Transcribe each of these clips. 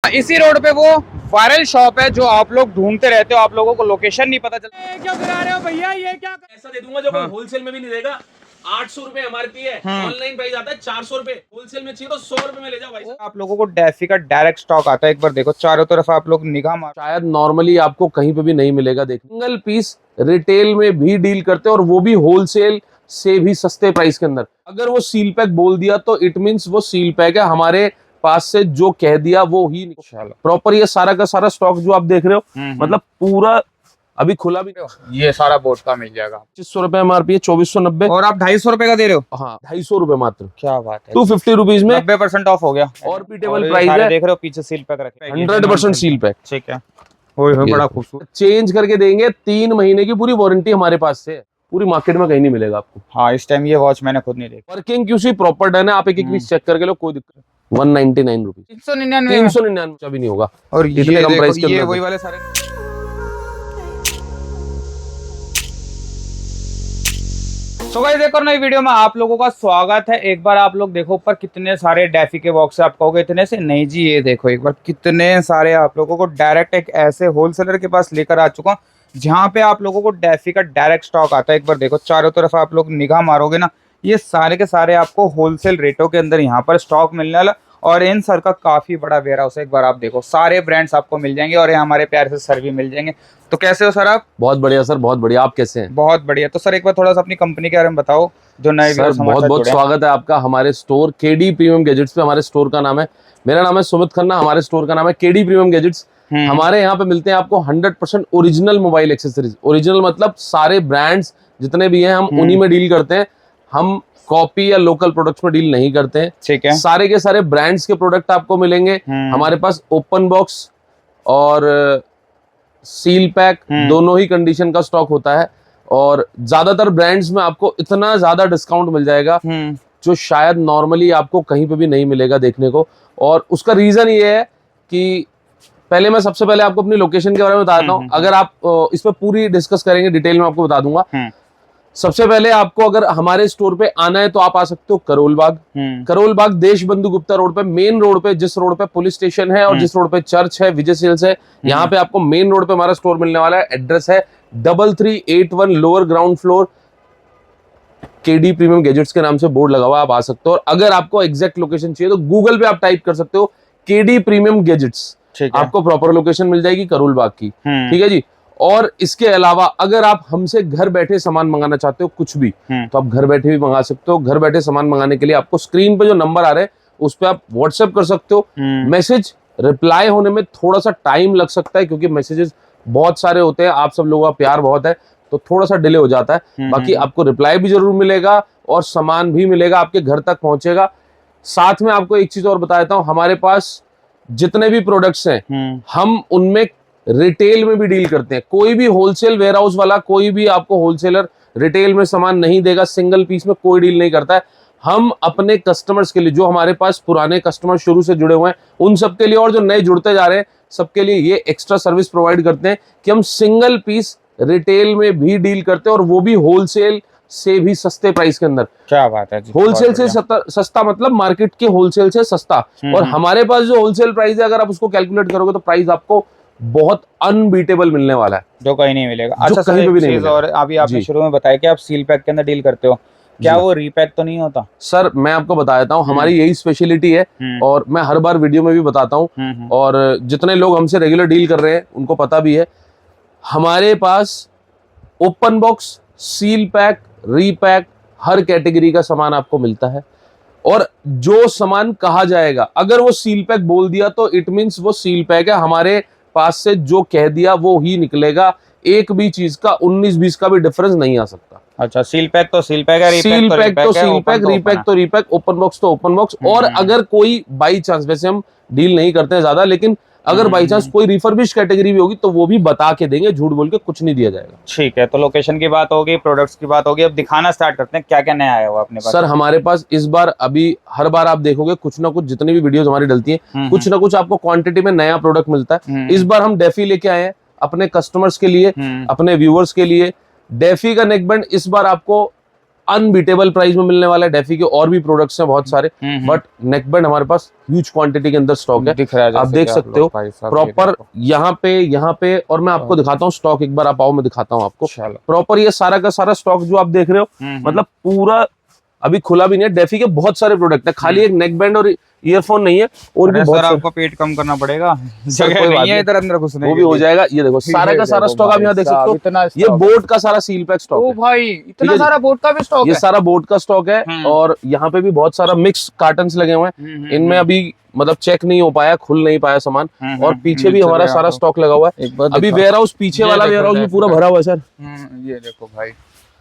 इसी रोड पे वो वायरल शॉप है जो आप लोग ढूंढते रहते हो, आप लोगों को लोकेशन नहीं पता चलता। क्या करा रहे हो भैया, ये क्या ऐसा दे दूंगा जो हाँ। होलसेल में भी नहीं देगा। 800 रुपए एमआरपी है, ऑनलाइन प्राइस आता है 400 रुपए, होलसेल में चाहिए तो 100 रुपए में ले जाओ भाई। आप लोगों को डेफी का डायरेक्ट स्टॉक आता है, एक बार देखो चारों तरफ आप लोग निगाह मारो, शायद नॉर्मली आपको कहीं पे भी नहीं मिलेगा। देखिए सिंगल पीस रिटेल में भी डील करते हैं और वो भी होलसेल से भी सस्ते प्राइस के अंदर। अगर वो सील पैक बोल दिया तो इट मींस वो सील पैक है, हमारे पास से जो कह दिया वो ही प्रॉपर। ये सारा का सारा स्टॉक जो आप देख रहे हो मतलब पूरा अभी खुला भी ये सारा बोट का मिल जाएगा। 2500 रुपए एमआरपी है, 2490 और आप 250 रुपए का दे रहे हो। हाँ 250 रुपए मात्र, क्या बात है, 250 रुपीज में 90% ऑफ हो गया और रिपीटेबल प्राइस है। देख रहे हो पीछे सील पैक रखे 100% सील पैक, ठीक है। बड़ा खूबसूरत चेंज करके देंगे। 3 महीने की पूरी वारंटी हमारे पास से, पूरी मार्केट में कहीं नहीं मिलेगा आपको। हाँ इस टाइम ये वॉच मैंने खुद नहीं देखी। वर्किंग क्यूसी प्रॉपर डन है, आप एक पीस चेक करके लो, कोई दिक्कत 199 रुपीज, 399 भी नहीं होगा। और इतने कम प्राइस के ये अंदर वही वाले सारे। तो गाइस एक और नई वीडियो में आप लोगों का स्वागत है। एक बार आप लोग देखो ऊपर कितने सारे डेफी के बॉक्स आप कहोगे इतने से, नहीं जी ये देखो एक बार कितने सारे आप लोगों को डायरेक्ट एक ऐसे होलसेलर के पास लेकर आ चुका हूँ जहाँ पे आप लोगों को डेफी का डायरेक्ट स्टॉक आता है। एक बार देखो चारों तरफ आप लोग निगाह मारोगे ना, ये सारे के सारे आपको होलसेल रेटों के अंदर यहाँ पर स्टॉक मिलने वाला। और इन सर का काफी बड़ा वेयर हाउस है। एक बार आप देखो सारे ब्रांड्स आपको मिल जाएंगे और ये हमारे प्यारे से सर भी मिल जाएंगे। तो कैसे हो सर आप? बहुत बढ़िया सर, बहुत बढ़िया। आप कैसे हैं? बहुत बढ़िया। तो सर एक बार थोड़ा सा अपनी कंपनी के बारे में बताओ जो नए सर। बहुत बहुत स्वागत है आपका हमारे स्टोर केडी प्रीमियम गैजेट्स पे। हमारे स्टोर का नाम है, मेरा नाम है सुमित खन्ना, हमारे स्टोर का नाम है केडी प्रीमियम गैजेट्स। हमारे यहाँ पे मिलते हैं आपको 100% ओरिजिनल मोबाइल एक्सेसरीज। ओरिजिनल मतलब सारे ब्रांड्स जितने भी हैं हम उन्हीं में डील करते हैं। हम कॉपी या लोकल प्रोडक्ट्स में डील नहीं करते हैं, ठीक है। सारे के सारे ब्रांड्स के प्रोडक्ट आपको मिलेंगे। हमारे पास ओपन बॉक्स और सील पैक दोनों ही कंडीशन का स्टॉक होता है। और ज्यादातर ब्रांड्स में आपको इतना ज्यादा डिस्काउंट मिल जाएगा जो शायद नॉर्मली आपको कहीं पे भी नहीं मिलेगा देखने को। और उसका रीजन ये है कि पहले मैं सबसे पहले आपको अपनी लोकेशन के बारे में बताता हूँ। अगर आप इस पर पूरी डिस्कस करेंगे डिटेल में आपको बता दूंगा। सबसे पहले आपको अगर हमारे स्टोर पे आना है तो आप आ सकते हो करोल बाग। करोल बाग देश बंधु गुप्ता रोड पे, मेन रोड पे, जिस रोड पे पुलिस स्टेशन है और जिस रोड पे चर्च है, विजय सेल्स है, यहाँ पे आपको मेन रोड पे हमारा स्टोर मिलने वाला है। एड्रेस है 3381 lower ground floor, KD premium gadgets के नाम से बोर्ड लगा हुआ, आप आ सकते हो। और अगर आपको एग्जैक्ट लोकेशन चाहिए तो गूगल पे आप टाइप कर सकते हो केडी प्रीमियम गैजेट्स, आपको प्रॉपर लोकेशन मिल जाएगी करोल बाग की, ठीक है जी। और इसके अलावा अगर आप हमसे घर बैठे सामान मंगाना चाहते हो कुछ भी, तो आप घर बैठे भी मंगा सकते हो। घर बैठे सामान मंगाने के लिए आपको स्क्रीन पे जो नंबर आ रहे हैं उस पे आप व्हाट्सएप कर सकते हो। मैसेज रिप्लाई होने में थोड़ा सा टाइम लग सकता है क्योंकि मैसेजेस बहुत सारे होते हैं, आप सब लोगों का प्यार बहुत है तो थोड़ा सा डिले हो जाता है। बाकी आपको रिप्लाई भी जरूर मिलेगा और सामान भी मिलेगा, आपके घर तक पहुंचेगा। साथ में आपको एक चीज और बता देता हूँ, हमारे पास जितने भी प्रोडक्ट्स हैं हम उनमें रिटेल में भी डील करते हैं। कोई भी होलसेल वेयर हाउस वाला, कोई भी आपको होलसेलर रिटेल में सामान नहीं देगा, सिंगल पीस में कोई डील नहीं करता है। हम अपने कस्टमर्स के लिए, जो हमारे पास पुराने कस्टमर शुरू से जुड़े हुए हैं उन सबके लिए और जो नए जुड़ते जा रहे हैं सबके लिए ये एक्स्ट्रा सर्विस प्रोवाइड करते हैं कि हम सिंगल पीस रिटेल में भी डील करते हैं और वो भी होलसेल से भी सस्ते प्राइस के अंदर। क्या बात है, होलसेल से सस्ता मतलब मार्केट के होलसेल से सस्ता। और हमारे पास जो होलसेल प्राइस है अगर आप उसको कैलकुलेट करोगे तो प्राइस आपको बहुत अनबीटेबल मिलने वाला है, जो कहीं नहीं मिलेगा। अच्छा कहीं पे भी नहीं मिलेगा। और अभी आपने शुरू में बताया कि आप सील पैक के अंदर डील करते हो, क्या वो रीपैक तो नहीं होता? सर मैं आपको बता देता हूँ, हमारी यही स्पेशलिटी है और मैं हर बार वीडियो में भी बताता हूँ। और जितने लोग हमसे रेगुलर डील कर रहे हैं उनको पता भी है, हमारे पास open box, seal pack, repack हर कैटेगरी का सामान आपको मिलता है। और जो सामान कहा जाएगा, अगर वो सील पैक बोल दिया तो इट मीन्स वो सील पैक है, हमारे पास से जो कह दिया वो ही निकलेगा। एक भी चीज का 19-20 का भी डिफरेंस नहीं आ सकता। अच्छा, सील पैक तो सील पैक है, सील पैक तो सील पैक, रीपैक तो रीपैक, ओपन बॉक्स तो ओपन बॉक्स। और अगर कोई बाई चांस, वैसे हम डील नहीं करते हैं ज्यादा, लेकिन अगर बाई चांस कोई रिफर्बिश कैटेगरी भी होगी तो वो भी बता के देंगे, झूठ बोल के कुछ नहीं दिया जाएगा। ठीक है, तो लोकेशन की बात होगी, प्रोडक्ट्स की बात होगी, अब दिखाना स्टार्ट करते हैं क्या क्या नया आया हुआ अपने पास। सर हमारे पास इस बार, अभी हर बार आप देखोगे कुछ ना कुछ, जितनी भी वीडियोस हमारी डलती हैं कुछ ना कुछ आपको क्वांटिटी में नया प्रोडक्ट मिलता है। इस बार हम डेफी लेके आए हैं अपने कस्टमर्स के लिए, अपने व्यूअर्स के लिए। डेफी का नेकबैंड इस बार आपको अनबीटेबल प्राइस में मिलने वाला है। डेफी के और भी प्रोडक्ट्स हैं बहुत सारे, बट नेकबैंड हमारे पास ह्यूज क्वांटिटी के अंदर स्टॉक है, दिख रहा है आप जैसे देख कि सकते हो लोग भाई साहब, प्रॉपर यहाँ पे। और मैं आपको दिखाता हूँ स्टॉक, एक बार आप आओ, मैं दिखाता हूँ आपको चलो। प्रॉपर ये सारा का सारा स्टॉक जो आप देख रहे हो, मतलब पूरा अभी खुला भी नहीं है। डेफी के बहुत सारे प्रोडक्ट है, खाली एक नेक बैंड और ईयरफोन नहीं है, और भी अरे बहुत सर सारे। आपको पेट कम करना पड़ेगा, सर, जगह कोई बात नहीं है नहीं, इधर अंदर घुसने वो के भी हो लिए। जाएगा। ये देखो सारा का सारा स्टॉक आप यहाँ देख सकते इतना हो, ये stock है। बोट का सारा सील पैक ओ स्टॉक है। भाई ठीक इतना है जी। सारा बोट का भी स्टॉक ये है। सारा बोट का स्टॉक है, और यहाँ पे भी बहुत सारा मिक्स कार्टन्स लगे हुए हैं। इनमें अभी मतलब चेक नहीं हो पाया, खुल नहीं पाया सामान, और पीछे भी हमारा सारा स्टॉक लगा हुआ है। अभी वेयर हाउस, पीछे वाला वेयर हाउस भी पूरा भरा हुआ है सर। ये देखो भाई,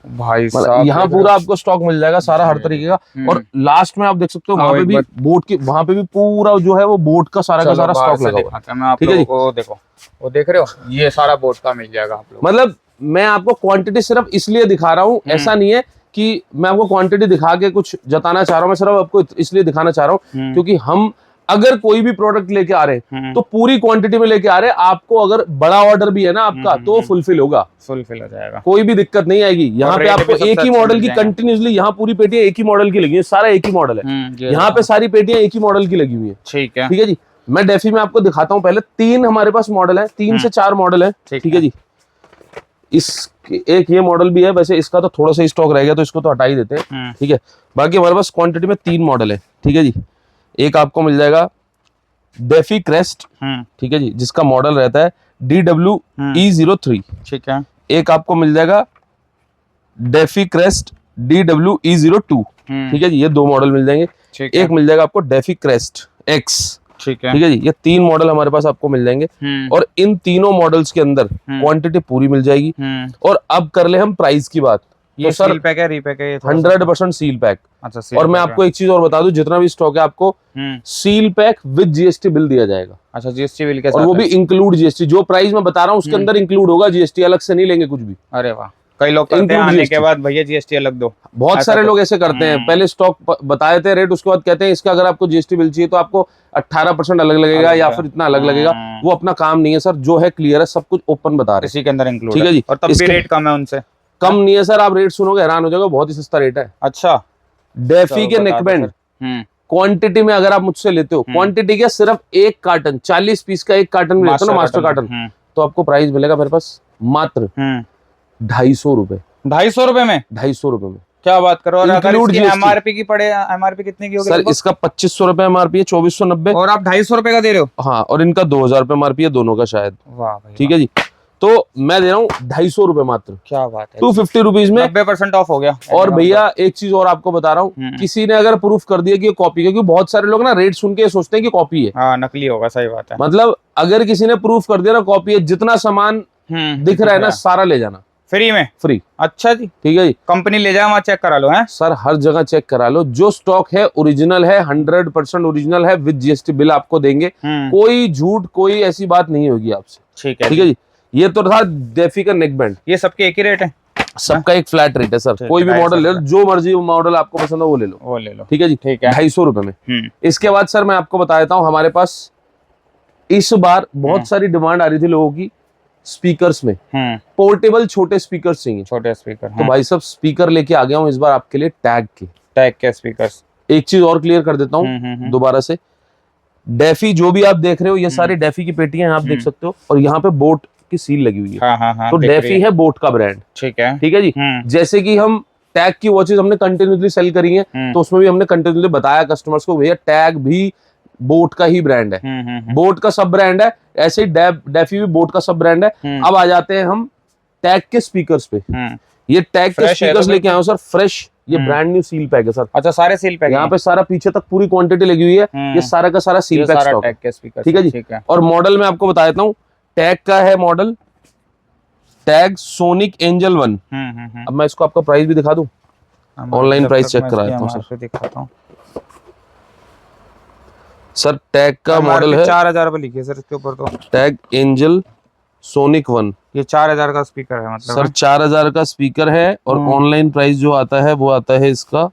भाई मतलब साहब यहाँ पूरा आपको स्टॉक मिल जाएगा सारा हर तरीके का। और लास्ट में आप देख सकते हो वहां हाँ, पे एक भी बार- बोट की, वहां पे भी पूरा जो है वो बोट का सारा चलो स्टॉक बाहर से लगा हुआ है। दिखाते हैं मैं आप ठीक है लोगों जी। को, देखो वो देख रहे हो, ये सारा बोट का मिल जाएगा आप लोग। मतलब मैं आपको क्वांटिटी सिर्फ इसलिए दिखा रहा हूँ, ऐसा नहीं है कि मैं आपको क्वांटिटी दिखा के कुछ जताना चाह रहा हूँ, मैं सिर्फ आपको इसलिए दिखाना चाह रहा हूँ क्योंकि हम अगर कोई भी प्रोडक्ट लेके आ रहे हैं तो पूरी क्वांटिटी में लेके आ रहे हैं। आपको अगर बड़ा ऑर्डर भी है ना आपका, तो फुलफिल होगा, फुलफिल हो जाएगा, कोई भी दिक्कत नहीं आएगी। यहाँ और पे रेट आपको भी सबसे एक ही अच्छे मॉडल मिल की जाएंगे। कंटिन्यूसली, यहाँ पूरी पेटियां एक ही मॉडल की लगी है, सारा एक ही मॉडल है। यहाँ पे सारी पेटियां एक ही मॉडल की लगी हुई है। ठीक है। ठीक है जी। मैं डेफी में आपको दिखाता हूँ पहले, 3 हमारे पास मॉडल है, 3 से 4 मॉडल है। ठीक है जी। इस एक ये मॉडल भी है, वैसे इसका तो थोड़ा सा स्टॉक रह गया तो इसको तो हटा ही देते हैं। ठीक है, बाकी हमारे पास क्वांटिटी में 3 मॉडल है। ठीक है जी। एक आपको मिल जाएगा डेफी क्रेस्ट, ठीक है जी, जिसका मॉडल रहता है DWE03। ठीक है। एक आपको मिल जाएगा डेफी क्रेस्ट DWE02। ठीक है जी, ये 2 मॉडल मिल जाएंगे। ठीक है। एक मिल जाएगा आपको डेफी क्रेस्ट X। ठीक है। ठीक है जी, ये 3 मॉडल हमारे पास आपको मिल जाएंगे, और इन तीनों मॉडल्स के अंदर क्वांटिटी पूरी मिल जाएगी। और अब कर ले हम प्राइस की बात। ये तो सर सील पैक है, रीपैक है, ये थोड़ा सा? 100% सील पैक। अच्छा, सील और मैं पैक आपको एक चीज और बता दूं, जितना भी स्टॉक है आपको seal pack with GST bill दिया जाएगा, अच्छा, जीएसटी बिल के और साथ वो है? भी इंक्लूड जीएसटी। जो प्राइस मैं बता रहा हूँ उसके अंदर इंक्लूड होगा जीएसटी, अलग से नहीं लेंगे कुछ भी। अरे वाह, कई लोग करते हैं Include आने GST। के बाद भैया जीएसटी अलग दो। बहुत ऐसा सारे तो- लोग ऐसे करते हैं, पहले स्टॉक बताए थे रेट, उसके बाद कहते हैं इसका अगर आपको जीएसटी बिल चाहिए तो आपको 18% अलग लगेगा, या फिर इतना अलग लगेगा। वो अपना काम नहीं है सर, जो है क्लियर है, सब कुछ ओपन बता रहे हैं। इसी के अंदर इंक्लूड ठीक है जी। और तब भी इसके- रेट कम है उनसे? कम नहीं है सर, आप रेट सुनोगे हैरान हो जाओगे, बहुत ही सस्ता रेट है। अच्छा, डेफी के नेकबैंड क्वांटिटी में अगर आप मुझसे लेते हो, क्वांटिटी क्या, सिर्फ एक कार्टन 40 पीस का एक कार्टन में लेते हो ना, मास्टर कार्टन, तो आपको प्राइस मिलेगा मेरे पास मात्र 250 रुपए। 250 रुपए में? 250 रुपए में, क्या बात करो। और अगर Include इसकी GST। एमआरपी की पड़े, एमआरपी कितने की होगी सर लगभग? इसका 2500 रुपए एमआरपी है, 2490। और आप 250 रुपए का दे रहे हो? हाँ, और इनका 2000 रुपए एमआरपी है दोनों का शायद। वाह भाई, ठीक है जी। तो मैं दे रहा हूँ 250 रुपए मात्र, क्या बात है, 250 रुपीज में। 90% ऑफ हो गया। और भैया एक चीज और आपको बता रहा हूँ, किसी ने अगर प्रूफ कर दिया कि ये कॉपी, क्योंकि बहुत सारे लोग ना रेट सुन के सोचते हैं कि कॉपी है। हाँ, नकली होगा, सही बात है। मतलब अगर किसी ने प्रूफ कर दिया ना कॉपी है, जितना सामान दिख रहा है ना सारा ले जाना फ्री में? फ्री। अच्छा जी। ठीक है जी। कंपनी ले जाए, वहाँ चेक करा लो है सर हर जगह चेक करा लो, जो स्टॉक है ओरिजिनल है, 100% ओरिजिनल है, विद जीएसटी बिल आपको देंगे। कोई झूठ, कोई ऐसी बात नहीं होगी आपसे। ठीक है। ठीक है जी। ये तो था डेफी का नेक बैंड, ये सबके एक ही रेट है? सबका एक फ्लैट रेट है सर। कोई भी मॉडल ले लो, जो मर्जी मॉडल आपको पसंद है वो ले लो, वो ले लो। ठीक है जी। ठीक है। 250 रुपए में। इसके बाद सर मैं आपको बता देता हूँ, हमारे पास इस बार बहुत सारी डिमांड आ रही थी लोगों की स्पीकर्स में, पोर्टेबल छोटे स्पीकर्स चाहिए। छोटे स्पीकर? तो भाई साहब स्पीकर लेके आ गया हूँ इस बार आपके लिए टैग के। टैग के स्पीकर्स? एक चीज और क्लियर कर देता हूँ दोबारा से, डेफी जो भी आप देख रहे हो, ये सारी डेफी की पेटियां आप देख सकते हो, और यहाँ पे बोट की सील लगी हुई है। हाँ, तो डेफी है बोट का ब्रांड। ठीक है। ठीक है जी। जैसे कि हम टैग की वॉचेस हमने कंटिन्यूसली सेल करी है, तो उसमें भी हमने कंटिन्यूसली बताया कस्टमर्स को, भैया टैग भी बोट का ही ब्रांड है, बोट का सब ब्रांड है। ऐसे ही डेफी भी बोट का सब ब्रांड है। अब आ जाते हैं हम टैग के स्पीकर्स पे। ये टैग के स्पीकर्स लेके आए हो सर, फ्रेश, ये ब्रांड न्यू सील पैक है सर। अच्छा, सारे सील पैक? यहाँ पे सारा पीछे तक पूरी क्वांटिटी लगी हुई है, ये सारा का सारा सील पैक स्टॉक। टैग के स्पीकर? ठीक है जी। और मॉडल मैं आपको बता देता हूँ, टैग का है मॉडल टैग सोनिक एंजल 1। अब मैं इसको आपका प्राइस भी दिखा दूं, ऑनलाइन प्राइस चेक करा देता हूँ सर। दिखाता हूँ सर टैग का मॉडल है 4000 रुपए लिखिए सर इसके ऊपर। तो टैग एंजल सोनिक 1, ये 4000 का स्पीकर है मतलब? सर 4000 का स्पीकर है, और ऑनलाइन प्राइस जो आता है वो आता है इसका,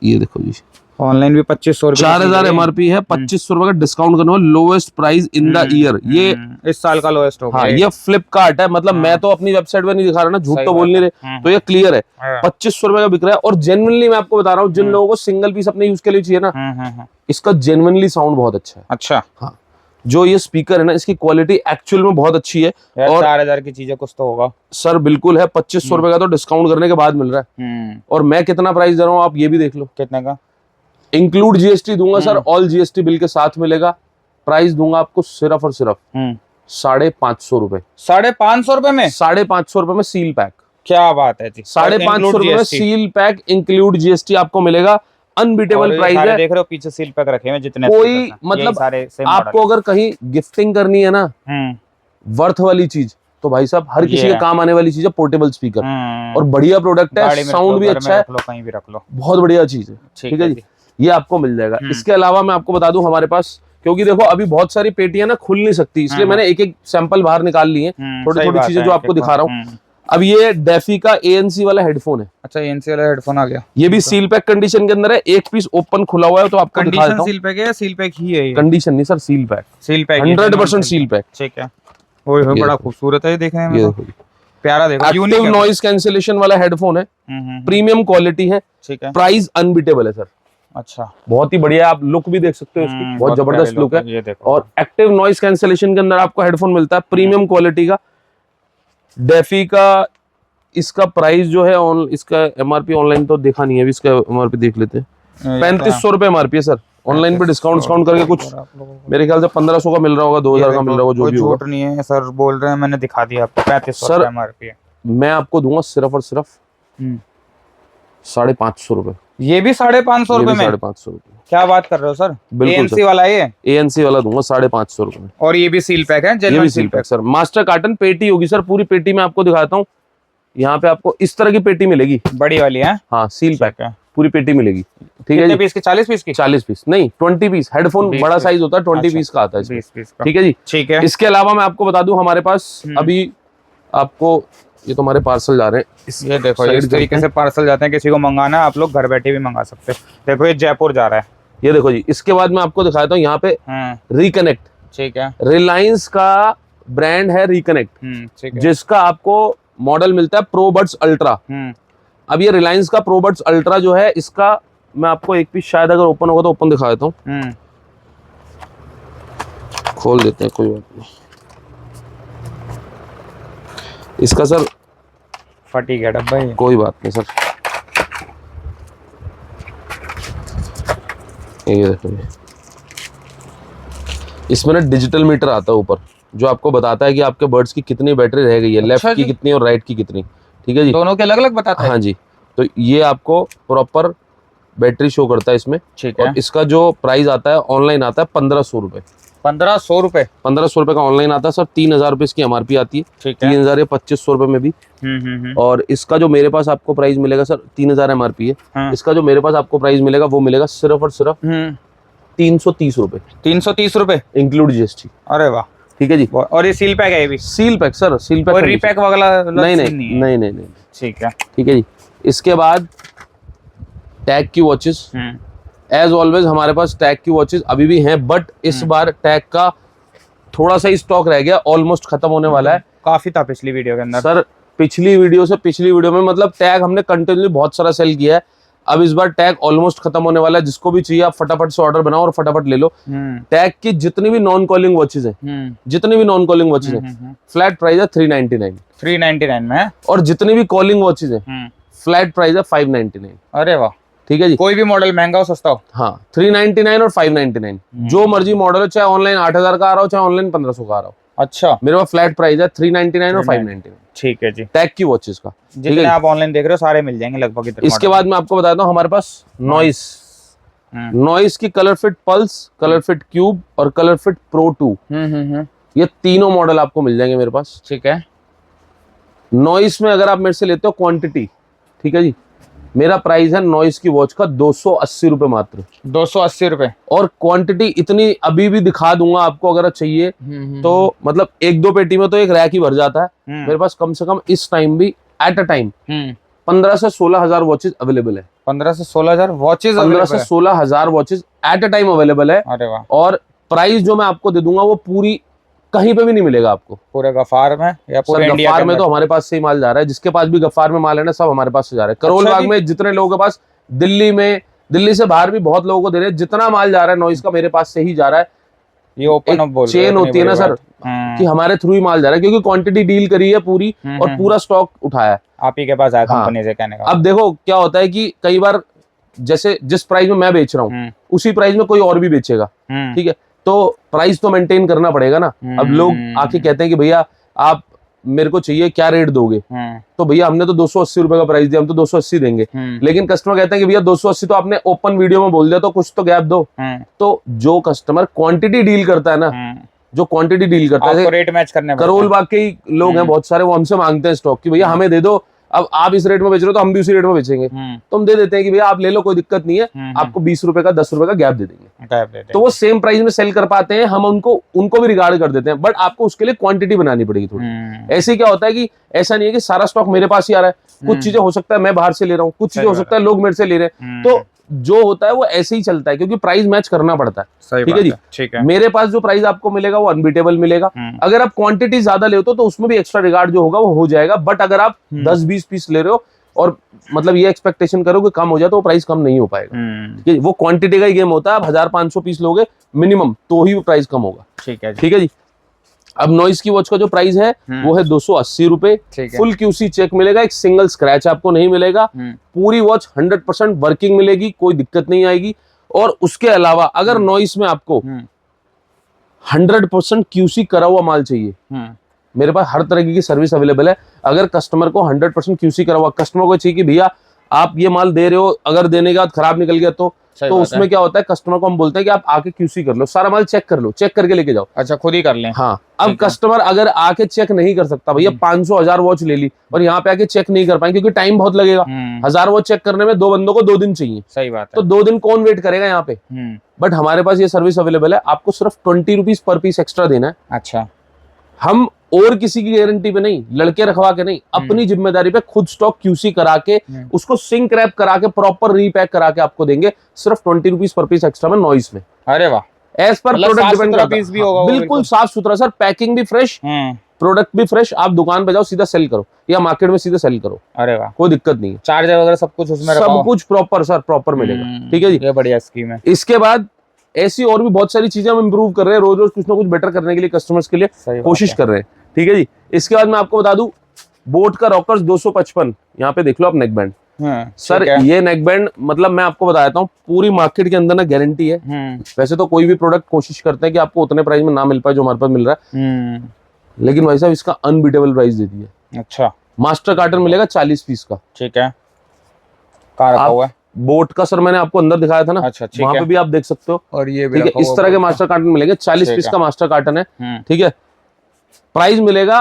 ये देखो जी, ऑनलाइन भी 2500 रुपए 4000 MRP है, 2500 रुपए का डिस्काउंट करने वाला lowest price in the year. ये इस साल का लोएस्ट हो गया। हाँ, ये फ्लिपकार्ट है, मतलब मैं तो अपनी वेबसाइट पे नहीं दिखा रहा ना, झूठ तो बोल नहीं रहे, तो ये क्लियर है। 2500 रुपए का बिक रहा है। और जेन्युइनली मैं आपको बता रहा हूँ, जिन लोगों को सिंगल पीस अपने यूज के लिए चाहिए ना, इसका जेन्युइनली साउंड बहुत अच्छा है। अच्छा, हाँ, जो ये स्पीकर है ना, इसकी क्वालिटी एक्चुअल में बहुत अच्छी है। और 4000 की चीजें कुछ तो होगा सर, बिल्कुल है। 2500 रुपए का तो डिस्काउंट करने के बाद मिल रहा है। और मैं कितना प्राइस दे रहा हूँ आप ये भी देख लो। कितने का? इंक्लूड जीएसटी दूंगा सर, ऑल जीएसटी बिल के साथ मिलेगा। प्राइस दूंगा आपको सिर्फ और सिर्फ 550 रुपए। 550 रुपए में? 550 रुपए में सील पैक। क्या बात है जी। 550 रुपए में सील पैक इंक्लूड जीएसटी आपको मिलेगा। अनबीटेबल प्राइस है। देख रहे हो पीछे सील पैक रखे हैं जितने, कोई मतलब आपको अगर कहीं गिफ्टिंग करनी है ना, वर्थ वाली चीज, तो भाई साहब हर किसी के काम आने वाली चीज है पोर्टेबल स्पीकर। और बढ़िया प्रोडक्ट है, साउंड भी अच्छा है, कहीं भी रख लो, बहुत बढ़िया चीज है। ठीक है जी, ये आपको मिल जाएगा। इसके अलावा मैं आपको बता दूं, हमारे पास, क्योंकि देखो अभी बहुत सारी पेटियां ना खुल नहीं सकती, इसलिए मैंने एक एक सैंपल बाहर निकाल लिए, थोड़ी थोड़ी चीजें जो आपको दिखा रहा हूँ। अब ये डेफी का ANC वाला हेडफोन है। अच्छा, ANC वाला हेडफोन आ गया। ये भी सील पैक कंडीशन के अंदर है, एक पीस ओपन खुला हुआ है, तो आपको दिखा देता हूं। सील पैक है या सील पैक ही है? कंडीशन नहीं sir, seal pack. Seal pack 100% seal pack. ठीक है। ओए होए, बड़ा खूबसूरत है देखने में, प्यारा। देखो, एक्टिव नॉइज कैंसिलेशन वाला हेडफोन है, प्रीमियम क्वालिटी है। ठीक है। प्राइस अनबीटेबल है सर। अच्छा, बहुत ही बढ़िया। आप लुक भी देख सकते हो इसकी, बहुत जबरदस्त लुक है। ये देखो। और एक्टिव नॉइज कैंसिलेशन के अंदर आपको हेडफोन मिलता है, प्रीमियम क्वालिटी का। डेफी का इसका प्राइस जो है, इसका MRP ऑनलाइन तो देखा नहीं है, अभी इसका MRP देख लेते हैं। 3500 रुपए MRP है सर। ऑनलाइन पे डिस्काउंट करके कुछ मेरे ख्याल से 1500 का मिल रहा होगा, 2000 का मिल रहा होगा, जो भी होगा। झूठ नहीं है सर, बोल रहे हैं, मैंने दिखा दिया आपको। 3500 सर MRP है। मैं आपको दूंगा सिर्फ और सिर्फ 550 रुपए। ये भी 550 रुपए में? 550 रुपए। क्या बात कर रहे हो सर? बिल्कुल ANC वाला है ये? ANC वाला दूंगा 550 रुपए में। और ये भी सील पैक है? ये भी seal pack sir. Master carton पेटी होगी सर, पूरी पेटी में आपको दिखाता हूँ। यहाँ पे आपको इस तरह की पेटी मिलेगी, बड़ी वाली है। हाँ, सील पैक है, पूरी पेटी मिलेगी। ठीक है जी। पीस की? 40 पीस की? 40 पीस नहीं, 20 पीस। हेडफोन बड़ा साइज होता है, 20 पीस का आता है। 20 पीस का। ठीक है जी। ठीक है। इसके अलावा मैं आपको बता दूं, हमारे पास अभी आपको, ये तो हमारे पार्सल जा रहे हैं। ये देखो, इस तरीके से पार्सल जाते हैं। किसी को मंगाना है, आप लोग घर बैठे भी मंगा सकते हैं। देखो, ये जयपुर जा रहा है। ये देखो जी। इसके बाद मैं आपको दिखाता हूँ यहाँ पे रिकनेक्ट। ठीक है। रिलायंस का ब्रांड है रिकनेक्ट, ठीक है। जिसका आपको मॉडल मिलता है प्रोबड्स अल्ट्रा। अब ये रिलायंस का प्रोबड्स अल्ट्रा जो है, इसका मैं आपको एक पीस शायद अगर ओपन होगा तो ओपन दिखा देता हूँ। खोल देते हैं, कोई बात नहीं। इसका सर फटी गया डब्बा ये। कोई बात नहीं सर। ये देखो, इसमें ना डिजिटल मीटर आता है ऊपर, जो आपको बताता है कि आपके बर्ड्स की कितनी बैटरी रह गई है, लेफ्ट की कितनी और राइट की कितनी। ठीक है जी, दोनों के अलग अलग बताता है? हाँ जी। तो ये आपको प्रॉपर बैटरी शो करता है इसमें। ठीक है। और इसका जो प्राइस आता है ऑनलाइन आता है 1500 रुपए। 1500 रुपए? 1500 रुपए का ऑनलाइन आता है सर। 3000 रुपए इसकी MRP आती है। ठीक है। 3000 या 2500 रुपए में भी। और इसका जो मेरे पास आपको प्राइस मिलेगा सर, 3000 MRP है। इसका जो मेरे पास आपको प्राइस मिलेगा वो मिलेगा सिर्फ और सिर्फ 330 रुपए। 330 रुपए इंक्लूड GST। अरे वाह। ठीक है जी। और ये सील पैक है? ये भी seal pack sir, seal pack. और रीपैक वगैरह नहीं। ठीक है। ठीक है जी। इसके बाद टैग की वॉचेस, एज ऑलवेज हमारे पास टैग की वॉचेस अभी भी हैं, बट इस बार टैग का थोड़ा सा ही स्टॉक रह गया, ऑलमोस्ट खत्म होने वाला है। काफी था पिछली वीडियो के अंदर सर। पिछली वीडियो में मतलब टैग हमने कंटिन्यू बहुत सारा सेल किया है। अब इस बार टैग ऑलमोस्ट खत्म होने वाला है। जिसको भी चाहिए आप फटाफट से ऑर्डर बनाओ और फटाफट ले लो। टैग की जितनी भी नॉन कॉलिंग वॉचेस हैं, फ्लैट प्राइस है 399 में है। और जितनी भी कॉलिंग वॉचेस हैं, फ्लैट प्राइस है 599। अरे वाह। ठीक है जी। कोई भी मॉडल महंगा हो सस्ता हो? हाँ, 399 और 599, जो मर्जी मॉडल हो, चाहे ऑनलाइन 8000 का आ रहा हो, चाहे ऑनलाइन 1500 का आ रहा हो। अच्छा। मेरे पास फ्लैट प्राइस है 399 और 599। ठीक है जी। टैग की वॉचेस का जितने आप ऑनलाइन देख रहे हो सारे मिल जाएंगे लगभग इतने। इसके बाद मैं आपको बताता हूँ, हमारे पास नॉइस की colour fit pulse, colour fit cube और कलर फिट प्रो 2, ये तीनों मॉडल आपको मिल जाएंगे मेरे पास। ठीक है। नॉइस में अगर आप मेरे से लेते हो क्वांटिटी, ठीक है जी, मेरा प्राइस है नॉइस की वॉच का 280 रुपए मात्र। 280 रुपए। और क्वांटिटी इतनी अभी भी दिखा दूंगा आपको अगर चाहिए तो, मतलब एक दो पेटी में तो एक रैक ही भर जाता है। मेरे पास कम से कम इस टाइम भी एट अ टाइम 15 से 16 हजार वॉचेज अवेलेबल है। 15 से 16 हजार वॉचेज 15 से 16 हजार watches at a time available है। अरे वाह। और प्राइस जो मैं आपको दे दूंगा वो पूरी कहीं पे भी नहीं मिलेगा आपको। पूरे गफ्फार में या पूरे सर इंडिया गफ्फार के में अंदर? तो हमारे पास से ही माल जा रहा है, जिसके पास भी गफ्फार में माल है ना सब हमारे पास से जा रहा है। करोल अच्छा बाग जी। में जितने लोगों के पास, दिल्ली में, दिल्ली से बाहर भी बहुत लोगों को दे रहे हैं। जितना माल जा रहा है नॉइस का मेरे पास से ही जा रहा है। ये ओपन अप बोल रहे हो, चेन इतनी होती है ना बड़ी सर बात। कि हमारे थ्रू ही माल जा रहा है, क्योंकि क्वांटिटी डील करी है पूरी और पूरा स्टॉक उठाया है। आप ही के पास आया हाँ। कंपनी से, कहने का अब देखो क्या होता है कि कई बार जैसे जिस प्राइस में मैं बेच रहा हूँ उसी प्राइस में कोई और भी बेचेगा, ठीक है, तो प्राइस तो मेंटेन करना पड़ेगा ना। अब लोग आके कहते हैं कि भैया आप मेरे को चाहिए, क्या रेट दोगे? तो भैया हमने तो 280 रुपए का प्राइस दिया, हम तो 280 देंगे। लेकिन कस्टमर कहते हैं कि भैया 280 तो आपने ओपन वीडियो में बोल दिया, तो कुछ तो गैप दो। तो जो कस्टमर क्वांटिटी डील करता है ना, जो क्वांटिटी डील करता है, रेट मैच करने पड़ते करोल हैं। बाग के ही लोग हैं बहुत सारे, वो हमसे मांगते हैं स्टॉक कि भैया हमें दे दो। अब आप इस रेट में बेच रहे हो तो हम भी उसी रेट में बेचेंगे, तो हम दे देते हैं कि भैया आप ले लो, कोई दिक्कत नहीं है, आपको 20 रुपए का 10 रुपए का गैप दे देंगे। तो वो सेम प्राइस में सेल कर पाते हैं, हम उनको भी रिगार्ड कर देते हैं। बट आपको उसके लिए क्वांटिटी बनानी पड़ेगी थोड़ी। ऐसे क्या होता है कि ऐसा नहीं है कि सारा स्टॉक मेरे पास ही आ रहा है, कुछ चीजें हो सकता है मैं बाहर से ले रहा हूँ, कुछ चीजें हो सकता है लोग मेरे से ले रहे हैं। तो जो होता है वो ऐसे ही चलता है, क्योंकि प्राइस मैच करना पड़ता है। ठीक है जी, ठीक है। मेरे पास जो प्राइस आपको मिलेगा वो अनबीटेबल मिलेगा। अगर आप क्वांटिटी ज्यादा ले हो तो उसमें भी एक्स्ट्रा रिगार्ड जो होगा वो हो जाएगा। बट अगर आप 10-20 पीस ले रहे हो और मतलब ये एक्सपेक्टेशन करो कि कम हो जाए, तो वो प्राइस कम नहीं हो पाएगा। ठीक है, वो क्वांटिटी का ही गेम होता है। आप 1500 पीस लोगे मिनिमम तो ही वो प्राइस कम होगा। ठीक है जी। ठीक है जी। अब नॉइस की वॉच का जो प्राइस है वो है 280 रुपए। ठीक है। फुल क्यूसी चेक मिलेगा, एक सिंगल स्क्रैच आपको नहीं मिलेगा। पूरी वॉच 100% वर्किंग मिलेगी, कोई दिक्कत नहीं आएगी। और उसके अलावा अगर नॉइस में आपको 100% क्यूसी करा हुआ माल चाहिए, मेरे पास हर तरह की सर्विस अवेलेबल है। अगर कस्टमर को 100% क्यूसी करा हुआ, कस्टमर को चाहिए कि भैया आप ये माल दे रहे हो, अगर देने के बाद खराब निकल गया तो उसमें क्या होता है, कस्टमर को हम बोलते हैं कि आप आके क्यूसी कर लो, सारा माल चेक कर लो, चेक करके लेके जाओ। अच्छा, खुद ही कर लें? हाँ। अब कस्टमर अगर आके चेक नहीं कर सकता, भैया 500-1000 वॉच ले ली और यहाँ पे आके चेक नहीं कर पाएंगे क्योंकि टाइम बहुत लगेगा। 1000 वॉच चेक करने में 2 बंदों को 2 दिन चाहिए। सही बात है। तो 2 दिन कौन वेट करेगा यहाँ पे? बट हमारे पास ये सर्विस अवेलेबल है, आपको सिर्फ 20 रुपीज पर पीस एक्स्ट्रा देना है। अच्छा। हम और किसी की गारंटी पे नहीं, लड़के रखवा के नहीं, अपनी जिम्मेदारी पे खुद स्टॉक क्यूसी करा के उसको सिंक रैप करा के प्रॉपर रीपैक करा के आपको देंगे, सिर्फ 20 रुपीज पर पीस एक्स्ट्रा में नॉइस में। अरे वाह। एज पर प्रोडक्ट डिपेंड करता पीस भी है। होगा, बिल्कुल साफ सुथरा सर, पैकिंग भी फ्रेश, प्रोडक्ट भी फ्रेश। आप दुकान पे जाओ सीधा सेल करो या मार्केट में सीधा सेल करो। अरे वाह। कोई दिक्कत नहीं है। चार्जर वगैरह सब कुछ उसमें सब कुछ प्रॉपर सर, प्रॉपर मिलेगा। ठीक है जी, ये बढ़िया स्कीम है। इसके बाद ऐसी और भी बहुत सारी चीजें हम इंप्रूव कर रहे हैं, रोज रोज कुछ ना कुछ बेटर करने के लिए कस्टमर्स के लिए कोशिश कर रहे हैं। ठीक है जी। इसके बाद मैं आपको बता दूं, बोट का रॉकर्स 255, यहाँ पे देख लो आप नेक बैंड। सर ये नेक बैंड मतलब मैं आपको बताता हूँ, पूरी मार्केट के अंदर ना गारंटी है। वैसे तो कोई भी प्रोडक्ट कोशिश करते हैं कि आपको उतने प्राइस में ना मिल पाए जो हमारे पास मिल रहा है, लेकिन भाई साहब इसका अनबीटेबल प्राइस दे दिया। अच्छा। मास्टर कार्टन मिलेगा 40 पीस का। ठीक है। कहाँ रखा हुआ है? बोट का सर मैंने आपको अंदर दिखाया था ना। अच्छा, ठीक वहां है। पे भी आप देख सकते हो। और ये भी ठीक है, इस तरह के मास्टर कार्टन मिलेंगे, 40 पीस का मास्टर कार्टन है। ठीक है, प्राइस मिलेगा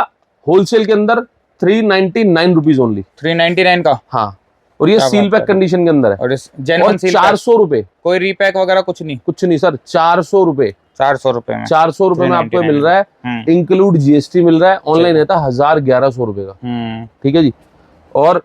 होलसेल के अंदर 399 रुपीज ओनली। 399 का? हाँ। और ये सील पैक कंडीशन के अंदर है। और जेन्युइन सील 400 रुपए, कोई रीपैक वगैरह कुछ नहीं? कुछ नहीं सर, 400 रुपए। 400 रुपए में 400 रुपए में आपको मिल रहा है, इंक्लूड जीएसटी मिल रहा है। ऑनलाइन रहता है 1100 रुपए का। ठीक है जी। और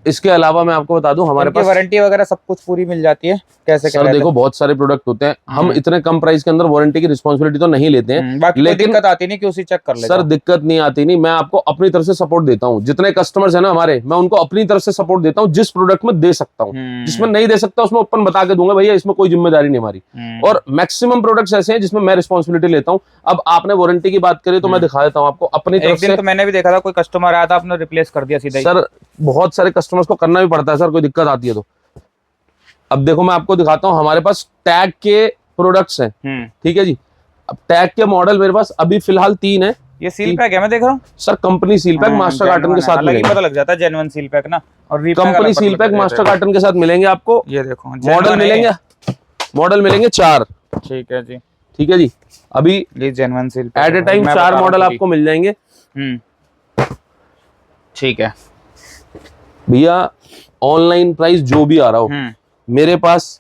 इसके अलावा मैं आपको बता दूं, हमारे पास वारंटी वगैरह सब कुछ पूरी मिल जाती है? कैसे सर देखो बहुत सारे प्रोडक्ट होते हैं, हम इतने कम प्राइस के अंदर वारंटी की रिस्पांसिबिलिटी तो नहीं लेते हैं। बाकी लेकिन दिक्कत आती नहीं कि उसी चेक कर ले? सर दिक्कत नहीं आती नहीं, मैं आपको अपनी तरफ से सपोर्ट देता हूँ। जितने कस्टमर्स है ना हमारे, मैं उनको अपनी तरफ से सपोर्ट देता हूँ। जिस प्रोडक्ट में दे सकता हूँ, जिसमें नहीं दे सकता उसमें ओपन बता के दूंगा, भैया इसमें कोई जिम्मेदारी नहीं हमारी। और मैक्सिमम प्रोडक्ट्स ऐसे हैं जिसमें मैं रिस्पॉन्सिबिलिटी लेता हूँ। अब आपने वारंटी की बात करी तो मैं दिखा देता हूँ आपको अपनी तरफ से। तो मैंने भी देखा था, कोई कस्टमर आया था, आपने रिप्लेस कर दिया सीधा? सर बहुत सारे कस्टमर्स को करना भी पड़ता है सर, कोई दिक्कत आती है तो। अब देखो मैं आपको दिखाता हूँ, हमारे पास टैग के प्रोडक्ट्स हैं। ठीक है जी। अब टैग के मॉडल मेरे पास अभी फिलहाल 3 है। ये सील पैक है, मैं देख रहा हूँ sir, company seal pack master carton के साथ मिलेंगे। पता लग जाता है जेन्युइन सील पैक ना, और company seal pack master carton के साथ मिलेंगे आपको। ये देखो मॉडल मिलेंगे 4। ठीक है जी। ठीक है जी। अभी ये genuine seal pack at a time 4 model आपको मिल जाएंगे। ठीक है भैया। ऑनलाइन प्राइस जो भी आ रहा हो, मेरे पास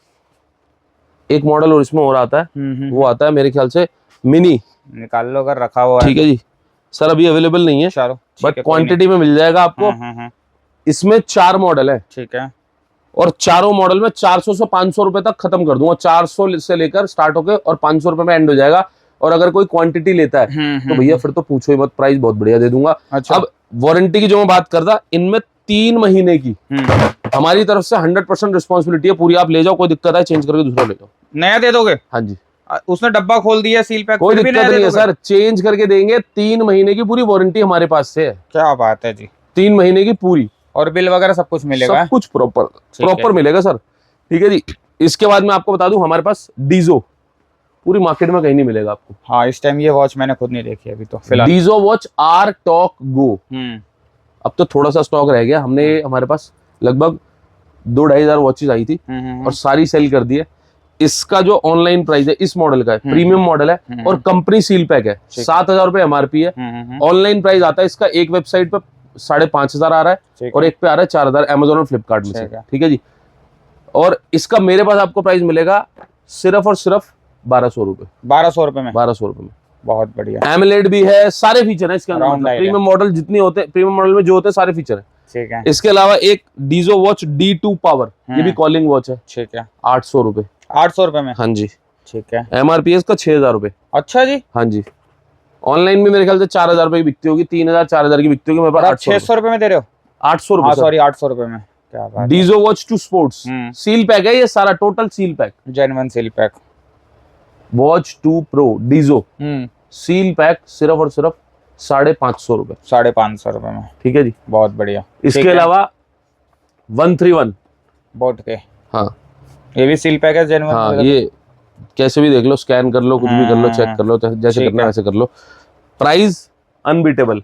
एक मॉडल और इसमें और आता है, वो आता है मेरे ख्याल से मिनी। निकाल लो अगर रखा हुआ है। ठीक है जी। सर अभी अवेलेबल नहीं है, चलो, बट क्वांटिटी में मिल जाएगा आपको। इसमें 4 मॉडल है ठीक है। और चारों मॉडल में 400 से 500 रुपए तक खत्म कर दूंगा। 400 से लेकर स्टार्ट होकर और 500 रुपए में एंड हो जाएगा। और अगर कोई क्वांटिटी लेता है तो भैया फिर तो पूछो ही मत, प्राइस बहुत बढ़िया दे दूंगा। अच्छा। अब वारंटी की जो मैं बात करता, इनमें 3 महीने की हमारी तरफ से 100% रिस्पॉन्सिबिलिटी है पूरी। आप ले जाओ, कोई दिक्कत है चेंज करके दूसरा ले जाओ। नया दे दोगे? हाँ जी, उसने डब्बा खोल दिया सील पैक, कोई फिर भी दिक्कत नया दे नहीं है दोगे? सर, चेंज करके देंगे। 3 महीने की पूरी वारंटी हमारे पास से है। क्या बात है जी। 3 महीने की पूरी, और बिल वगैरह सब कुछ मिलेगा? सब कुछ प्रॉपर है। मिलेगा सर। ठीक है जी। इसके बाद मैं आपको बता दूं, हमारे पास डीजो पूरी मार्केट में कहीं नहीं मिलेगा आपको। हाँ, इस टाइम ये वॉच मैंने खुद नहीं देखी अभी तो फिलहाल। डीजो वॉच आर टॉक गो, अब तो थोड़ा सा स्टॉक रह गया। हमने हमारे पास लगभग 2-2.5 हजार वॉचेस आई थी और सारी सेल कर दी है। इसका जो ऑनलाइन प्राइस है इस मॉडल का है, प्रीमियम मॉडल है और कंपनी सील पैक है। 7,000 रुपए एमआरपी है। ऑनलाइन प्राइस आता है इसका, एक वेबसाइट पे 5,500 आ रहा है और एक पे आ रहा है 4,000 अमेजोन और फ्लिपकार्ट में से। ठीक है जी। और इसका मेरे पास आपको प्राइस मिलेगा सिर्फ और सिर्फ 1,200 रुपए। 1,200 रुपए में? 1,200 रुपए में। बहुत बढ़िया। एमोलेड भी है, सारे फीचर है इसके अंदर। Round light प्रीमियम मॉडल जितने होते हैं, प्रीमियम मॉडल में जो होते हैं सारे फीचर है। ठीक है। इसके अलावा एक डीजो वॉच D2 पावर, ये भी कॉलिंग वॉच है। ठीक है। 800 रुपए। 800 रुपए में? हाँ जी। ठीक है। एमआरपी इसका 6,000 रुपए। अच्छा जी। हाँ जी। ऑनलाइन में मेरे ख्याल से 4,000 रुपए की बिकती होगी, 3,000 4,000 की बिकती होगी। मेरे पास 600 रुपए में दे रहे हो? 800 हाँ रुपए। सॉरी, 800 रुपए में। क्या बात है। डीजो वॉच 2 स्पोर्ट्स सील पैक है ये सारा, total seal pack. Genuine seal pack. Watch 2 pro डीजो seal pack सिर्फ और सिर्फ 550 रुपए। 550 रुपए में। ठीक है जी। बहुत बढ़िया। इसके अलावा 131 बोट के, हाँ ये भी सील पैक है जेन्युइन? हाँ, ये कैसे भी देख लो, स्कैन कर लो, कुछ भी कर लो, चेक कर लो, जैसे करना है वैसे कर लो। Price unbeatable.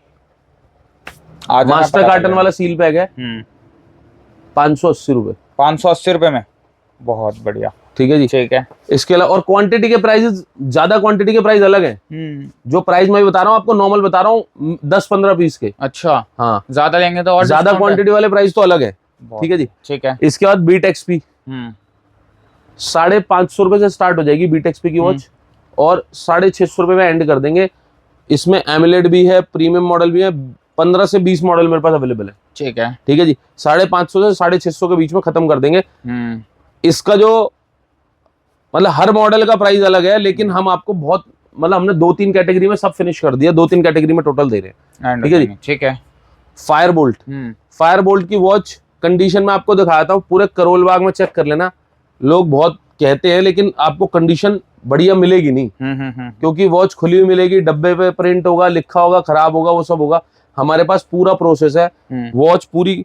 मास्टर कार्टन वाला सील पैक है 580 रुपए। 580 रुपए में? बहुत बढ़िया। ठीक है जी। ठीक है। इसके अलावा और क्वांटिटी के प्राइसेस, ज्यादा क्वांटिटी के प्राइस अलग है। जो प्राइस मैं बता रहा हूँ आपको, नॉर्मल बता रहा हूँ 10-15 पीस के। अच्छा। हाँ, ज्यादा लेंगे तो और ज्यादा क्वांटिटी वाले प्राइस तो अलग है। ठीक है जी। ठीक है। इसके बाद बीट एक्सपी 550 रुपए से स्टार्ट हो जाएगी बीट एक्सपी की वॉच और 650 रुपए में एंड कर देंगे। इसमें एमुलेट भी है, प्रीमियम मॉडल भी है, 15 से 20 मॉडल मेरे पास अवेलेबल है। ठीक है। ठीक है जी। 550 से 650 के बीच में खत्म कर देंगे। इसका जो मतलब हर मॉडल का प्राइस अलग है, लेकिन हम आपको बहुत मतलब हमने 2-3 कैटेगरी में सब फिनिश कर दिया, 2-3 कैटेगरी में टोटल दे रहे हैं। ठीक है जी। ठीक है। फायर बोल्ट की वॉच कंडीशन में आपको दिखाता हूँ, पूरे करोल बाग में चेक कर लेना। लोग बहुत कहते हैं लेकिन आपको कंडीशन बढ़िया मिलेगी नहीं, क्योंकि वॉच खुली हुई मिलेगी, डब्बे पे प्रिंट होगा, लिखा होगा, खराब होगा, वो सब होगा। हमारे पास पूरा प्रोसेस है। वॉच पूरी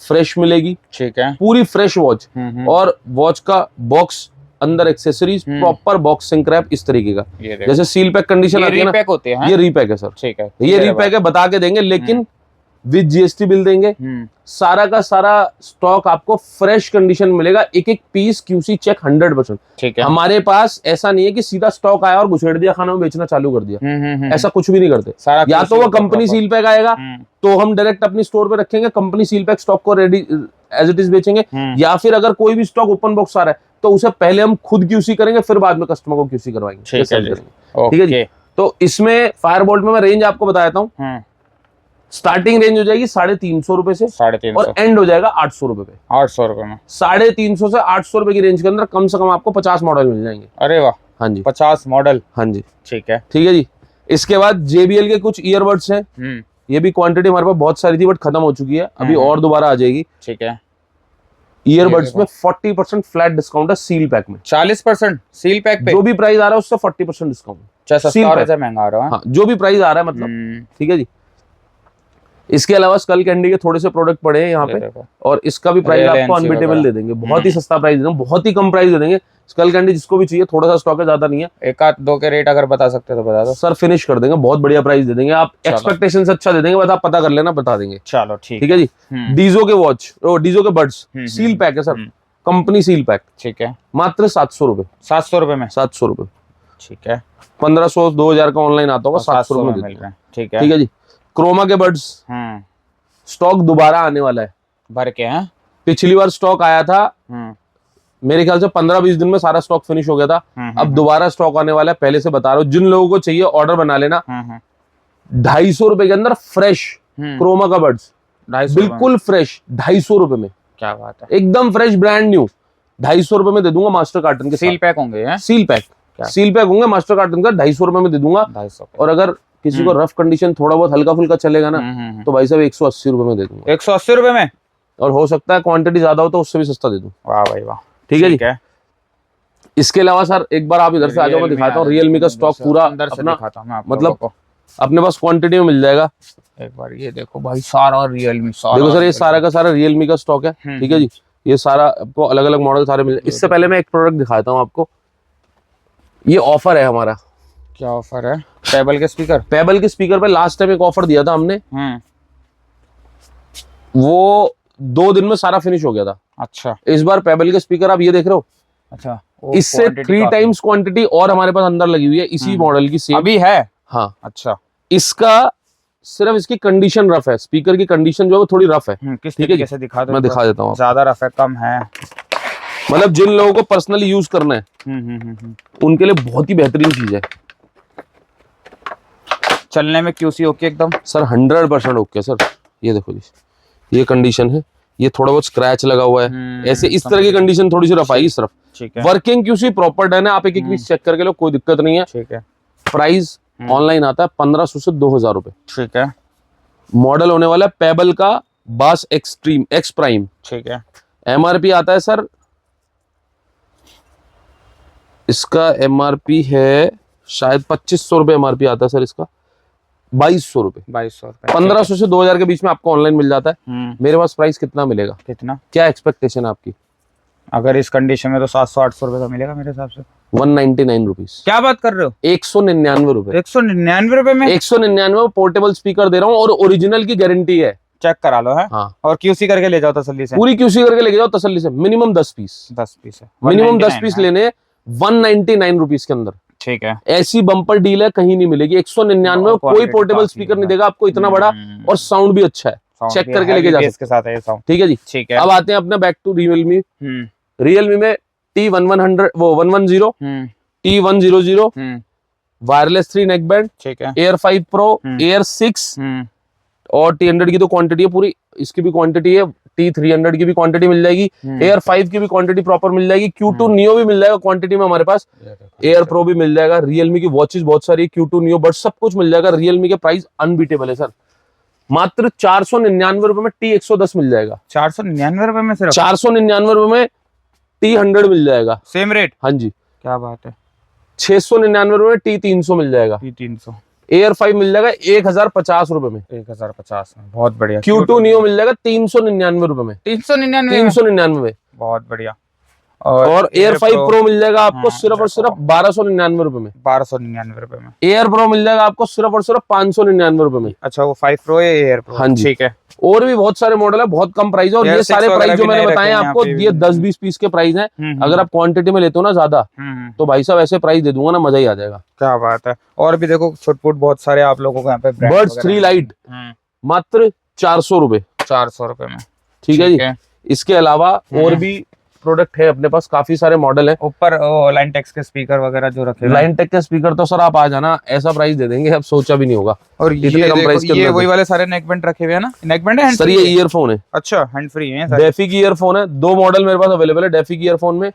फ्रेश मिलेगी। ठीक है। पूरी फ्रेश वॉच और वॉच का बॉक्स, अंदर accessories, proper box shrink wrap इस तरीके का, जैसे सील पैक कंडीशन आती है ना, होते हैं। ये रीपैक है सर। ठीक है। ये रीपैक है, बता के देंगे, लेकिन विद जीएसटी बिल देंगे। सारा का सारा स्टॉक आपको फ्रेश कंडीशन मिलेगा, एक एक पीस क्यूसी चेक 100%। ठीक है। हमारे पास ऐसा नहीं है कि सीधा स्टॉक आया और घुसेड़ दिया खाना में, बेचना चालू कर दिया। ऐसा कुछ भी नहीं करते। या तो वो कंपनी सील पैक आएगा तो हम डायरेक्ट अपनी स्टोर पे रखेंगे, कंपनी सील पैक स्टॉक को रेडी एज इट इज बेचेंगे। या फिर अगर कोई भी स्टॉक ओपन बॉक्स आ रहा है तो उसे पहले हम खुद क्यूसी करेंगे, फिर बाद में कस्टमर को क्यूसी करवाएंगे। ठीक है जी। तो इसमें फायर बोल्ट में मैं रेंज आपको बता देता हूँ। स्टार्टिंग रेंज हो जाएगी 350 रुपए से, 350 और एंड हो जाएगा 800 रुपए पे। 800 रुपए में 350 से 800 रुपए की रेंज के अंदर कम से कम आपको 50 मॉडल मिल जाएंगे। अरे वाह। हाँ जी। 50 मॉडल। हाँ जी। ठीक है। ठीक है जी। इसके बाद JBL के कुछ ईयरबड्स हैं। ये भी क्वांटिटी हमारे पास बहुत सारी थी बट खत्म हो चुकी है, अभी और दोबारा आ जाएगी। ठीक है। ईयरबड्स में 40% फ्लैट डिस्काउंट है सील पैक में। 40% सील पैक पे? जो भी प्राइस आ रहा है उससे 40% डिस्काउंट। महंगा आ रहा है। हाँ, जो भी प्राइस आ रहा है मतलब। ठीक है जी। इसके अलावा स्कल कैंडी के थोड़े से प्रोडक्ट पड़े हैं यहाँ पे, और इसका भी प्राइस आपको अनबीटेबल दे देंगे, बहुत ही सस्ता प्राइस दे देंगे, बहुत ही कम प्राइस दे देंगे। स्कल कैंडी जिसको भी चाहिए, थोड़ा सा स्टॉक है, ज्यादा नहीं है। एक आध दो के रेट अगर बता सकते तो बता दो सर, फिनिश कर देंगे, बहुत बढ़िया प्राइस दे देंगे। आप एक्सपेक्टेशन से अच्छा दे देंगे, बस आप पता कर लेना, बता देंगे। चलो ठीक है जी। डीजो के वॉच, डीजो के बड्स सील पैक है सर, कंपनी सील पैक। ठीक है। मात्र 700 रुपए। 700 रुपए में? 700 रुपए। ठीक है। 1500-2000 का ऑनलाइन आता होगा, 700 रुपए में मिल रहा है। ठीक है जी। क्रोमा के बड्स स्टॉक दोबारा आने वाला है, भर के हैं। पिछली बार स्टॉक आया था, मेरे ख्याल से 15-20 दिन में सारा स्टॉक फिनिश हो गया था। अब दोबारा स्टॉक आने वाला है, पहले से बता रहा हूँ। जिन लोगों को चाहिए ऑर्डर बना लेना। 250 रुपए के अंदर फ्रेश क्रोमा का बड्स 250 बिल्कुल फ्रेश 250 रुपए में, क्या बात है। एकदम फ्रेश ब्रांड न्यू 250 रुपए में दे दूंगा मास्टर कार्टन के सील पैक होंगे हैं? सील पैक, सील पैक होंगे मास्टर कार्टन का 250 रुपए में दे दूंगा। 250 और अगर किसी को रफ कंडीशन थोड़ा बहुत हल्का फुल्का चलेगा ना तो भाई साहब 180 रुपए में दे दूंगा। 180 रुपए में, और हो सकता है क्वांटिटी ज्यादा हो तो उससे भी सस्ता दे दूं। वाह भाई वाह, ठीक है जी। इसके अलावा सर एक बार आप इधर से आ जाओ, मैं दिखाता हूँ रियलमी का स्टॉक पूरा अपना, मतलब अपने पास क्वांटिटी में मिल जाएगा। एक बार ये देखो भाई, सारा रियलमी, देखो सर ये सारा का सारा रियलमी का स्टॉक है। ठीक है जी, ये सारा आपको अलग अलग मॉडल सारे मिल जाए। इससे पहले मैं एक प्रोडक्ट दिखाता हूँ आपको, ये ऑफर है हमारा। क्या ऑफर है? पेबल के स्पीकर, पेबल के स्पीकर पे लास्ट टाइम एक ऑफर दिया था हमने, वो 2 दिन में सारा फिनिश हो गया था। अच्छा, इस बार पेबल के स्पीकर आप ये देख रहे हो, अच्छा, इससे 3 टाइम्स क्वांटिटी और हमारे पास अंदर लगी हुई है इसी मॉडल की सेम अभी है। हाँ, अच्छा, इसका सिर्फ इसकी कंडीशन रफ है, स्पीकर की कंडीशन जो है वो थोड़ी रफ है। किस ठीक है तरीके से दिखा दो? मैं दिखा देता हूँ। ज्यादा रफ है, कम है? मतलब जिन लोगों को पर्सनली यूज करना है उनके लिए बहुत ही बेहतरीन चीज है। चलने में क्यूसी ओके एकदम सर 100% ओके सर। ये देखो जी, ये कंडीशन है, ये थोड़ा बहुत स्क्रैच लगा हुआ है, ऐसे इस तरह की कंडीशन थोड़ी सी रफ आई सिर्फ। ठीक है, वर्किंग क्यूसी प्रॉपर डन है, आप एक एक पीस चेक करके लो, कोई दिक्कत नहीं है। ठीक है। प्राइस ऑनलाइन आता है 1500 से 2000 रुपए। ठीक है, मॉडल होने वाला है पेबल का बास एक्सट्रीम एक्स प्राइम। ठीक है। एमआरपी आता है सर, इसका एमआरपी है शायद 2500 रुपए एमआरपी आता है सर इसका, 2200 रुपए। 2200 रुपए, 1500 से 2000 के बीच में आपको ऑनलाइन मिल जाता है। मेरे पास प्राइस कितना मिलेगा? कितना? क्या एक्सपेक्टेशन है आपकी? अगर इस कंडीशन में तो 700-800 रुपए का मिलेगा मेरे हिसाब से। 199 रुपीज। क्या बात कर रहे हो? 199 रुपए। 199 रुपए में 199 पोर्टेबल स्पीकर दे रहा हूँ और ओरिजिनल की गारंटी है। चेक करा लो है। हाँ, और क्यूसी करके ले जाओ तसल्ली से। पूरी क्यूसी करके लेके जाओ तसल्ली से। मिनिमम 10 पीस, 10 पीस है, मिनिमम 10 पीस लेने 199 रुपीज के अंदर। ठीक है, ऐसी बम्पर डील है कहीं नहीं मिलेगी। 199 में कोई पोर्टेबल स्पीकर नहीं देगा आपको इतना बड़ा, और साउंड भी अच्छा है, चेक करके लेके जा सकते के साथ है ये साउंड। ठीक है जी। ठीक है, अब आते हैं अपने बैक टू रियलमी। रियलमी में T1100 वो 110, T100 वायरलेस 3 नेक बैंड, ठीक है, एयर 5 प्रो, एयर 6 और T100 की तो क्वांटिटी है पूरी, इसकी भी क्वांटिटी है। T300 की भी क्वांटिटी मिल जाएगी, एयर 5 की भी क्वांटिटी प्रॉपर मिल जाएगी, Q2 Neo भी मिल जाएगा क्वांटिटी में हमारे पास, एयर प्रो भी मिल जाएगा। रियलमी की वॉचेस बहुत सारी, Q2 Neo बट सब कुछ मिल जाएगा। रियलमी के प्राइस अनबीटेबल है सर, मात्र 499 रुपए में T110 मिल जाएगा। 499 रुपए में सिर्फ? 499 रुपए में T100 मिल जाएगा, सेम रेट? हाँ जी। क्या बात है। 699 रुपए में T300 मिल जाएगा, T300। एयर 5 मिल जाएगा 1050 रुपए में, 1050 में, बहुत बढ़िया। Q2 Neo मिल जाएगा 399 रुपए में, 399 में, बहुत बढ़िया। और एयर 5 प्रो मिल जाएगा आपको सिर्फ और सिर्फ 1299 रुपए में, 1299 रुपए में। एयर प्रो मिल जाएगा आपको सिर्फ और सिर्फ 599 रुपए में। अच्छा, वो 5 प्रो है, एयर प्रो? हाँ जी। ठीक है। और भी बहुत सारे मॉडल है, बहुत कम प्राइस है, और ये सारे प्राइस जो मैंने बताए आपको, ये 10-20 पीस के प्राइस हैं। अगर आप क्वांटिटी में लेते हो ना ज्यादा, तो भाई साहब ऐसे प्राइस दे दूंगा ना, मजा ही आ जाएगा। क्या बात है। और भी देखो छोट-पुट बहुत सारे आप लोगों को यहाँ पे बर्ड्स 3 लाइट मात्र 400 रुपए, 400 रुपए में। ठीक है जी। इसके अलावा और भी प्रोडक्ट है अपने पास, काफी सारे मॉडल है। ऊपर लाइन टेक्स के स्पीकर वगैरह जो रखे हैं, लाइन टेक के स्पीकर तो सर आप आ जाना, ऐसा प्राइस दे देंगे अब सोचा भी नहीं होगा। और इतने कम प्राइस के ये अंदर वही वाले सारे नेक बैंड रखे हुए हैं ना? नेक बैंड है सर, ये ईयरफोन है। अच्छा, हैंड फ्री है सारे। डेफी की ईयरफोन है, 2 मॉडल मेरे पास अवेलेबल है डेफी की ईयरफोन में।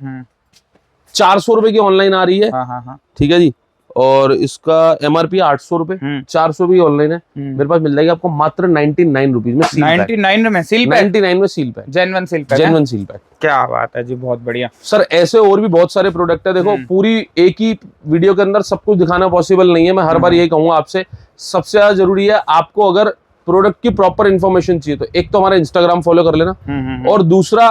400 रुपए की ऑनलाइन आ रही है। हाँ। ठीक है जी। और इसका एमआरपी 800 रुपए, 400 भी ऑनलाइन है। मेरे पास मिल जाएगी आपको मात्र 99 रुपीज में, 99 में सील पैक? 99 में seal pack, genuine seal pack, genuine seal pack. क्या बात है जी, बहुत बढ़िया। सर ऐसे और भी बहुत सारे प्रोडक्ट है। देखो पूरी एक ही वीडियो के अंदर सब कुछ दिखाना पॉसिबल नहीं है। मैं हर बार यही कहूंगा आपसे, सबसे ज्यादा जरूरी है आपको अगर प्रोडक्ट की प्रॉपर इन्फॉर्मेशन चाहिए तो एक तो हमारा इंस्टाग्राम फॉलो कर लेना, और दूसरा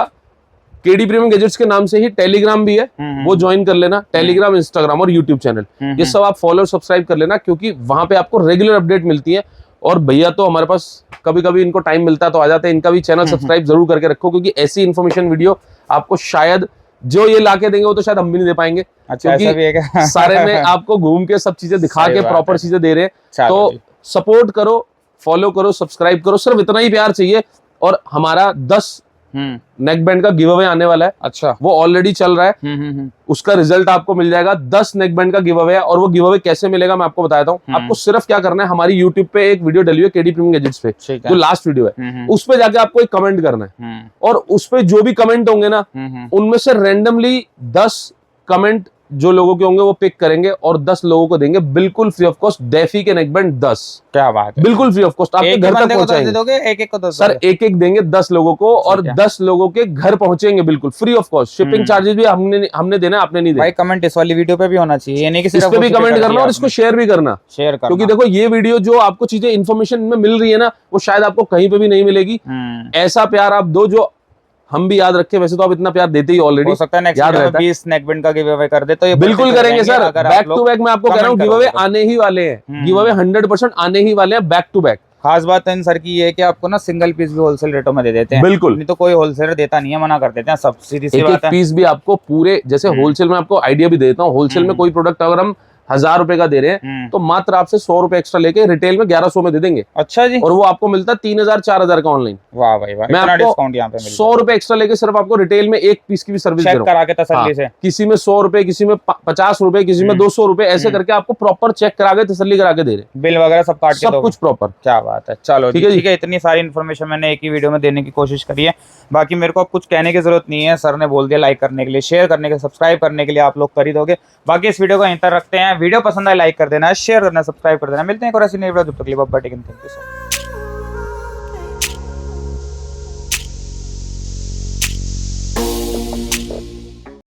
केडी प्रीमियम गैजेट्स के नाम से ही टेलीग्राम भी है, वो ज्वाइन कर लेना। टेलीग्राम, इंस्टाग्राम और यूट्यूब चैनल, ये सब आप फॉलो और सब्सक्राइब कर लेना, क्योंकि वहां पे आपको रेगुलर अपडेट मिलती है। और भैया तो हमारे पास कभी कभी इनको टाइम मिलता है तो आ जाते हैं, इनका भी चैनल सब्सक्राइब जरूर करके रखो, क्योंकि ऐसी इन्फॉर्मेशन वीडियो आपको शायद जो ये लाके देंगे वो तो शायद हम भी नहीं दे पाएंगे। अच्छा, ऐसा भी है क्या? सारे में आपको घूम के सब चीजें दिखा के प्रॉपर चीजें दे रहे हैं। तो सपोर्ट करो, फॉलो करो, सब्सक्राइब करो, सिर्फ इतना ही प्यार चाहिए। और हमारा 10 नेक बैंड का गिव अवे आने वाला है, अच्छा। वो ऑलरेडी चल रहा है। उसका रिजल्ट आपको मिल जाएगा। 10 नेक बैंड का गिव अवे है, और वो गिव अवे कैसे मिलेगा मैं आपको बताता हूँ। आपको सिर्फ क्या करना है, हमारी यूट्यूब पे एक वीडियो डली है केडी प्रीमियम गैजेट्स पे, जो लास्ट वीडियो है, उस पे जाके आपको एक कमेंट करना है, और उस पे जो भी कमेंट होंगे ना, उनमें से रैंडमली 10 कमेंट जो लोगों के होंगे वो पिक करेंगे, और 10 लोगों को देंगे बिल्कुल फ्री ऑफ कॉस्ट डेफी के नेक बैंड 10। क्या बात है, बिल्कुल फ्री ऑफ कॉस्ट आपके घर तक पहुंचाएंगे। दोगे एक को 10? सर एक एक देंगे 10 लोगों को, और 10 लोगों के घर पहुंचेंगे बिल्कुल free of cost. Shipping charges भी हमने देना, आपने नहीं देना। भाई कमेंट इस वाली वीडियो पे भी होना चाहिए, ये नहीं कि इस पे भी कमेंट करना, और इसको शेयर भी करना, क्योंकि देखो ये वीडियो जो आपको चीजें इन्फॉर्मेशन में मिल रही है ना, वो शायद आपको कहीं पे भी नहीं मिलेगी। ऐसा प्यार आप दो जो हम भी याद रखें। वैसे तो आप इतना प्यार देते ही ऑलरेडी, हो सकता है नेक्स्ट वीडियो में 20 नेक बैंड का गिव अवे कर दे, तो ये बिल्कुल करेंगे सर। बैक टू बैक मैं आपको कह रहा हूँ, गिव अवे आने ही वाले हैं, गिव अवे 100% आने ही वाले हैं, बैक टू बैक। खास बात इन सर की ये है कि आपको ना सिंगल पीस भी होलसेल रेटों में दे देते हैं। बिल्कुल, नहीं तो कोई होलसेलर देता नहीं है, मना कर देते हैं, सब सीधी सी बात है। पीस भी आपको पूरे, जैसे होलसेल में आपको आइडिया भी देता हूँ, होलसेल में कोई प्रोडक्ट अगर हम 1000 रुपए का दे रहे हैं, तो मात्र आपसे 100 रुपए एक्स्ट्रा लेके रिटेल में 1100 में दे देंगे। अच्छा जी। और वो आपको मिलता है 3000 4000 का ऑनलाइन। वाह भाई वाह, मैं इतना आपको डिस्काउंट यहाँ पे 100 रुपए एक्स्ट्रा लेके सिर्फ आपको रिटेल में एक पीस की भी सर्विस दे रहा हूं। चेक करा के तसल्ली से। किसी में 100 रुपए, किसी में 50 रुपए, किसी में 200 रुपए, ऐसे करके आपको प्रॉपर चेक करा के तसल्ली करा के दे रहे हैं। बिल वगैरह सब काट के सब कुछ प्रॉपर। क्या बात है। चलो ठीक है, ठीक है, इतनी सारी इन्फॉर्मेशन मैंने एक ही वीडियो में देने की कोशिश करी है। बाकी मेरे को अब कुछ कहने की जरूरत नहीं है, सर ने बोल दिया लाइक करने के लिए, शेयर करने के लिए, सब्सक्राइब करने के लिए, आप लोग कर ही दोगे। बाकी इस वीडियो को यहीं तक रखते हैं। वीडियो पसंद आए लाइक कर देना, शेयर करना, सब्सक्राइब कर देना। मिलते हैं एक और ऐसी नई वीडियो, तब तक के लिए bye bye, take care, thank you so much.